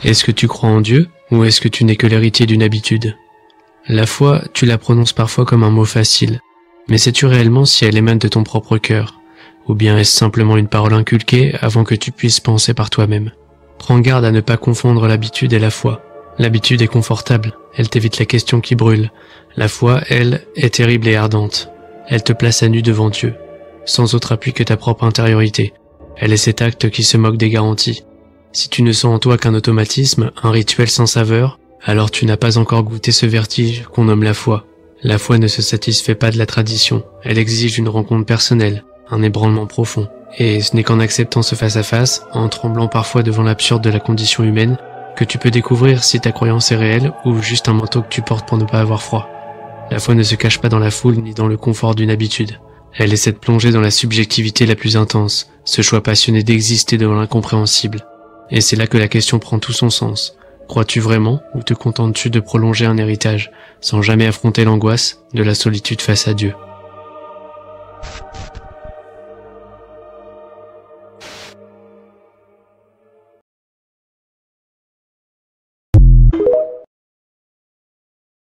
Est-ce que tu crois en Dieu ou est-ce que tu n'es que l'héritier d'une habitude? La foi, tu la prononces parfois comme un mot facile, mais sais-tu réellement si elle émane de ton propre cœur? Ou bien est-ce simplement une parole inculquée avant que tu puisses penser par toi-même? Prends garde à ne pas confondre l'habitude et la foi. L'habitude est confortable, elle t'évite la question qui brûle. La foi, elle, est terrible et ardente. Elle te place à nu devant Dieu, sans autre appui que ta propre intériorité. Elle est cet acte qui se moque des garanties. Si tu ne sens en toi qu'un automatisme, un rituel sans saveur, alors tu n'as pas encore goûté ce vertige qu'on nomme la foi. La foi ne se satisfait pas de la tradition, elle exige une rencontre personnelle, un ébranlement profond. Et ce n'est qu'en acceptant ce face-à-face, en tremblant parfois devant l'absurde de la condition humaine, que tu peux découvrir si ta croyance est réelle ou juste un manteau que tu portes pour ne pas avoir froid. La foi ne se cache pas dans la foule ni dans le confort d'une habitude. Elle essaie de plonger dans la subjectivité la plus intense, ce choix passionné d'exister devant l'incompréhensible. Et c'est là que la question prend tout son sens. Crois-tu vraiment ou te contentes-tu de prolonger un héritage, sans jamais affronter l'angoisse de la solitude face à Dieu ?